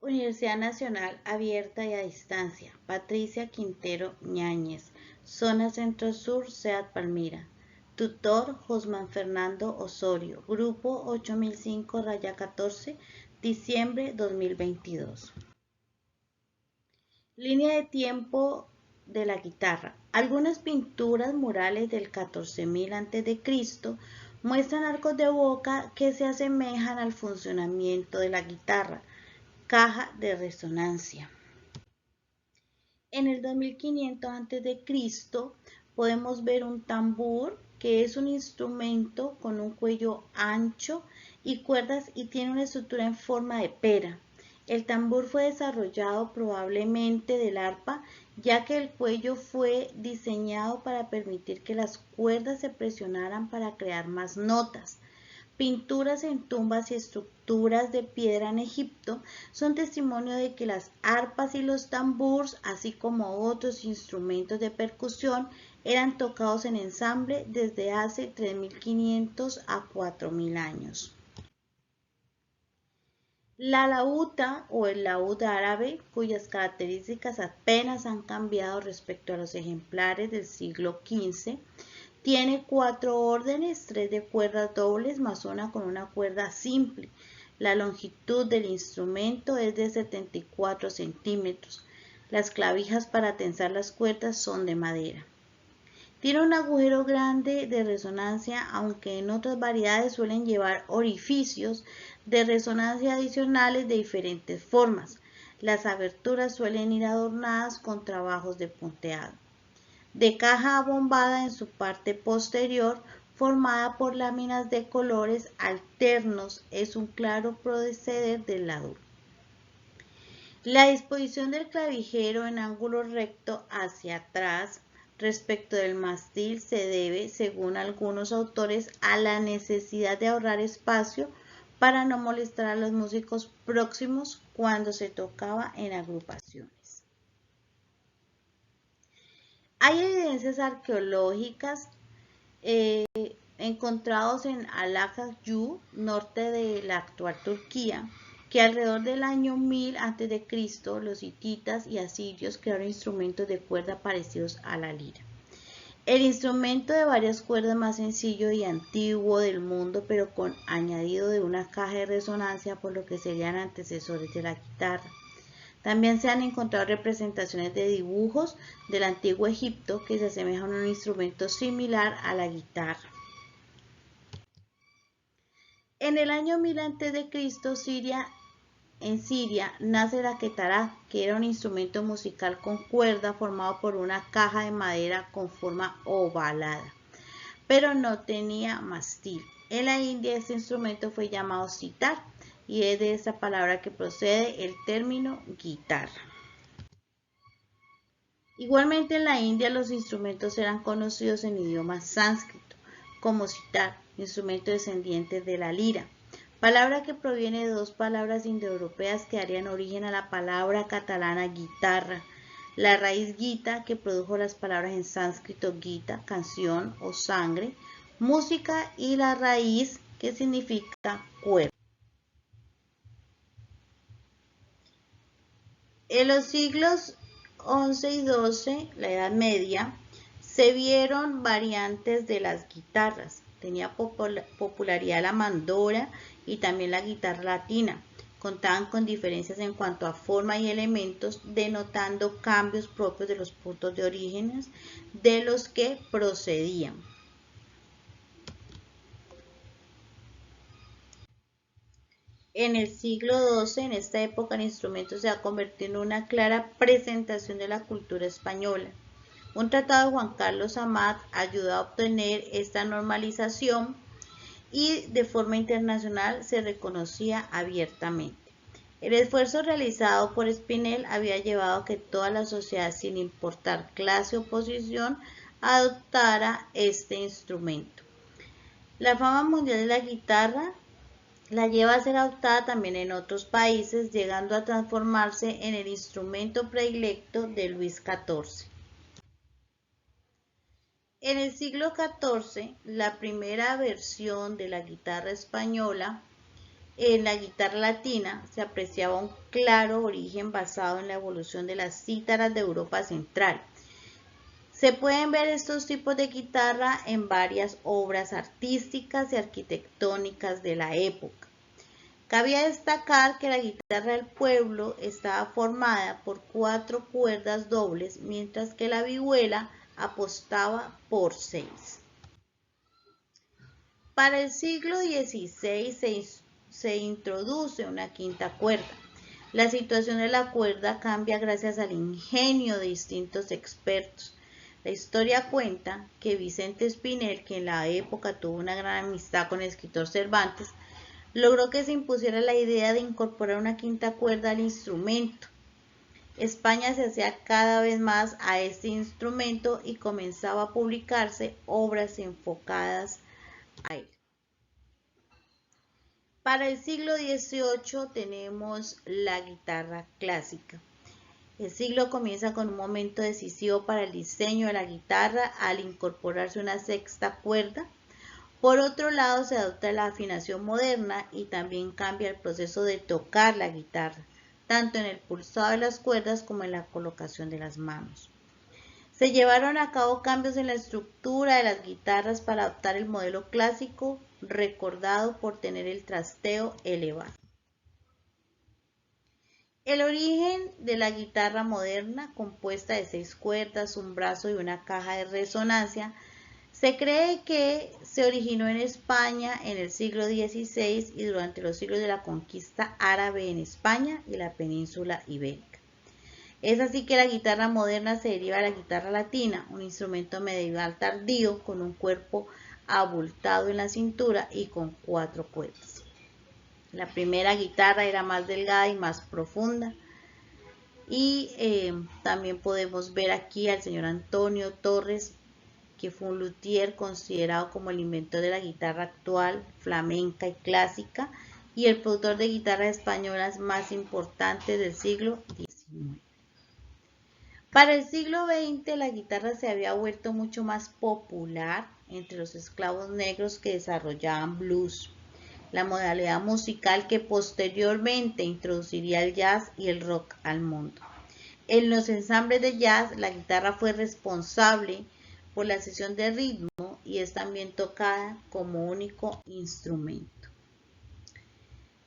Universidad Nacional Abierta y a Distancia, Patricia Quintero Ñáñez, Zona Centro Sur, SEAD Palmira. Tutor, Josman Fernando Osorio, Grupo 8005-14, diciembre 2022. Línea de tiempo de la guitarra. Algunas pinturas murales del 14.000 a.C. muestran arcos de boca que se asemejan al funcionamiento de la guitarra. Caja de resonancia. En el 2500 a.C. podemos ver un tambor, que es un instrumento con un cuello ancho y cuerdas y tiene una estructura en forma de pera. El tambor fue desarrollado probablemente del arpa, ya que el cuello fue diseñado para permitir que las cuerdas se presionaran para crear más notas. Pinturas en tumbas y estructuras de piedra en Egipto son testimonio de que las arpas y los tambores, así como otros instrumentos de percusión, eran tocados en ensamble desde hace 3.500 a 4.000 años. La lauta o el laúd árabe, cuyas características apenas han cambiado respecto a los ejemplares del siglo XV, tiene 4 órdenes, 3 de cuerdas dobles más una con una cuerda simple. La longitud del instrumento es de 74 centímetros. Las clavijas para tensar las cuerdas son de madera. Tiene un agujero grande de resonancia, aunque en otras variedades suelen llevar orificios de resonancia adicionales de diferentes formas. Las aberturas suelen ir adornadas con trabajos de punteado. De caja abombada en su parte posterior, formada por láminas de colores alternos, es un claro proceder del laúd. La disposición del clavijero en ángulo recto hacia atrás respecto del mástil se debe, según algunos autores, a la necesidad de ahorrar espacio para no molestar a los músicos próximos cuando se tocaba en agrupaciones. Hay evidencias arqueológicas encontrados en Alakayú, norte de la actual Turquía, que alrededor del año 1000 a.C. los hititas y asirios crearon instrumentos de cuerda parecidos a la lira. El instrumento de varias cuerdas más sencillo y antiguo del mundo, pero con añadido de una caja de resonancia, por lo que serían antecesores de la guitarra. También se han encontrado representaciones de dibujos del antiguo Egipto que se asemejan a un instrumento similar a la guitarra. En el año 1000 a.C., en Siria nace la quetará, que era un instrumento musical con cuerda formado por una caja de madera con forma ovalada, pero no tenía mástil. En la India este instrumento fue llamado sitar y es de esta palabra que procede el término guitarra. Igualmente en la India los instrumentos eran conocidos en idioma sánscrito como sitar, instrumento descendiente de la lira, palabra que proviene de dos palabras indoeuropeas que darían origen a la palabra catalana guitarra. La raíz gita, que produjo las palabras en sánscrito gita, canción o sangre, música, y la raíz, que significa cuerpo. En los siglos XI y XII, la Edad Media, se vieron variantes de las guitarras. Tenía popularidad la mandora y también la guitarra latina. Contaban con diferencias en cuanto a forma y elementos, denotando cambios propios de los puntos de origen de los que procedían. En el siglo XII, en esta época, el instrumento se ha convertido en una clara presentación de la cultura española. Un tratado de Juan Carlos Amat ayudó a obtener esta normalización y de forma internacional se reconocía abiertamente. El esfuerzo realizado por Spinell había llevado a que toda la sociedad, sin importar clase o posición, adoptara este instrumento. La fama mundial de la guitarra la lleva a ser adoptada también en otros países, llegando a transformarse en el instrumento predilecto de Luis XIV. En el siglo XIV, la primera versión de la guitarra española en la guitarra latina se apreciaba un claro origen basado en la evolución de las cítaras de Europa Central. Se pueden ver estos tipos de guitarra en varias obras artísticas y arquitectónicas de la época. Cabía destacar que la guitarra del pueblo estaba formada por 4 cuerdas dobles, mientras que la vihuela apostaba por 6. Para el siglo XVI se introduce una quinta cuerda. La situación de la cuerda cambia gracias al ingenio de distintos expertos. La historia cuenta que Vicente Espinel, que en la época tuvo una gran amistad con el escritor Cervantes, logró que se impusiera la idea de incorporar una quinta cuerda al instrumento. España se hacía cada vez más a este instrumento y comenzaba a publicarse obras enfocadas a él. Para el siglo XVIII tenemos la guitarra clásica. El siglo comienza con un momento decisivo para el diseño de la guitarra al incorporarse una sexta cuerda. Por otro lado, se adopta la afinación moderna y también cambia el proceso de tocar la guitarra, tanto en el pulsado de las cuerdas como en la colocación de las manos. Se llevaron a cabo cambios en la estructura de las guitarras para adoptar el modelo clásico, recordado por tener el trasteo elevado. El origen de la guitarra moderna, compuesta de 6 cuerdas, un brazo y una caja de resonancia, se cree que se originó en España en el siglo XVI y durante los siglos de la conquista árabe en España y la península ibérica. Es así que la guitarra moderna se deriva de la guitarra latina, un instrumento medieval tardío con un cuerpo abultado en la cintura y con 4 cuerdas. La primera guitarra era más delgada y más profunda. Y también podemos ver aquí al señor Antonio Torres, que fue un luthier considerado como el inventor de la guitarra actual, flamenca y clásica, y el productor de guitarras españolas más importante del siglo XIX. Para el siglo XX la guitarra se había vuelto mucho más popular entre los esclavos negros que desarrollaban blues, la modalidad musical que posteriormente introduciría el jazz y el rock al mundo. En los ensambles de jazz, la guitarra fue responsable por la sección de ritmo y es también tocada como único instrumento.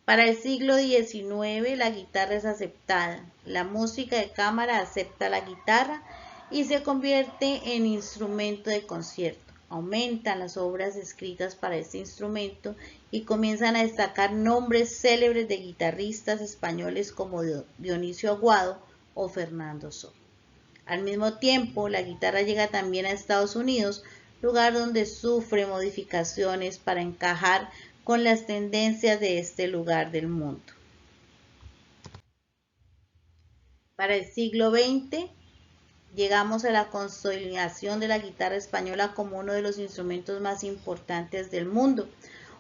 Para el siglo XIX, la guitarra es aceptada. La música de cámara acepta la guitarra y se convierte en instrumento de concierto. Aumentan las obras escritas para este instrumento y comienzan a destacar nombres célebres de guitarristas españoles como Dionisio Aguado o Fernando Sol. Al mismo tiempo, la guitarra llega también a Estados Unidos, lugar donde sufre modificaciones para encajar con las tendencias de este lugar del mundo. Para el siglo XX, llegamos a la consolidación de la guitarra española como uno de los instrumentos más importantes del mundo,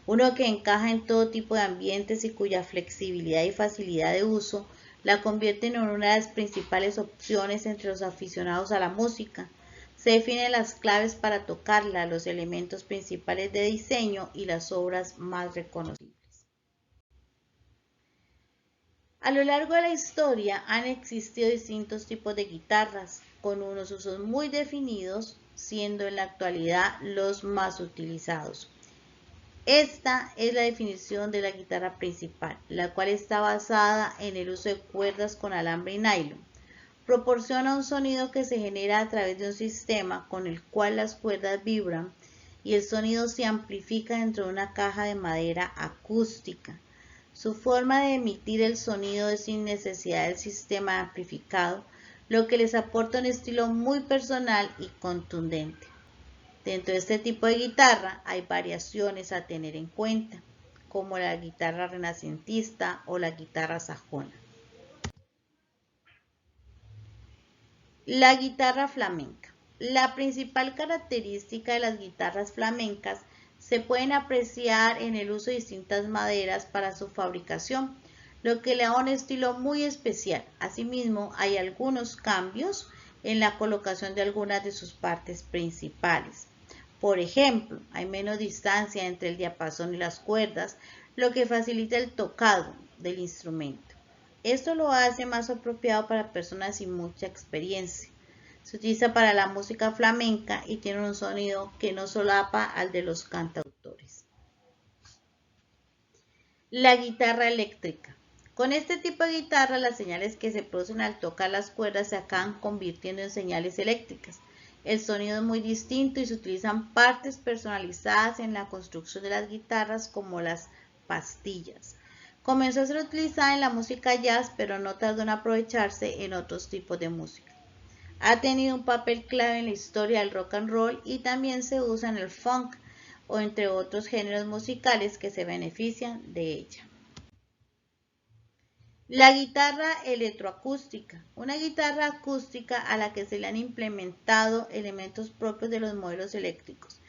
uno que encaja en todo tipo de ambientes y cuya flexibilidad y facilidad de uso la convierten en una de las principales opciones entre los aficionados a la música. Se definen las claves para tocarla, los elementos principales de diseño y las obras más reconocibles. A lo largo de la historia han existido distintos tipos de guitarras, con unos usos muy definidos, siendo en la actualidad los más utilizados. Esta es la definición de la guitarra principal, la cual está basada en el uso de cuerdas con alambre y nylon. Proporciona un sonido que se genera a través de un sistema con el cual las cuerdas vibran y el sonido se amplifica dentro de una caja de madera acústica. Su forma de emitir el sonido es sin necesidad del sistema amplificado, lo que les aporta un estilo muy personal y contundente. Dentro de este tipo de guitarra hay variaciones a tener en cuenta, como la guitarra renacentista o la guitarra sajona. La guitarra flamenca. La principal característica de las guitarras flamencas se pueden apreciar en el uso de distintas maderas para su fabricación, lo que le da un estilo muy especial. Asimismo, hay algunos cambios en la colocación de algunas de sus partes principales. Por ejemplo, hay menos distancia entre el diapasón y las cuerdas, lo que facilita el tocado del instrumento. Esto lo hace más apropiado para personas sin mucha experiencia. Se utiliza para la música flamenca y tiene un sonido que no solapa al de los cantautores. La guitarra eléctrica. Con este tipo de guitarra, las señales que se producen al tocar las cuerdas se acaban convirtiendo en señales eléctricas. El sonido es muy distinto y se utilizan partes personalizadas en la construcción de las guitarras como las pastillas. Comenzó a ser utilizada en la música jazz, pero no tardó en aprovecharse en otros tipos de música. Ha tenido un papel clave en la historia del rock and roll y también se usa en el funk o entre otros géneros musicales que se benefician de ella. La guitarra electroacústica. Una guitarra acústica a la que se le han implementado elementos propios de los modelos eléctricos.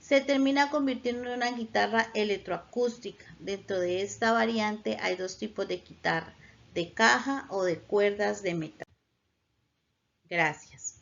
Se termina convirtiendo en una guitarra electroacústica. Dentro de esta variante hay dos tipos de guitarra, de caja o de cuerdas de metal. Gracias.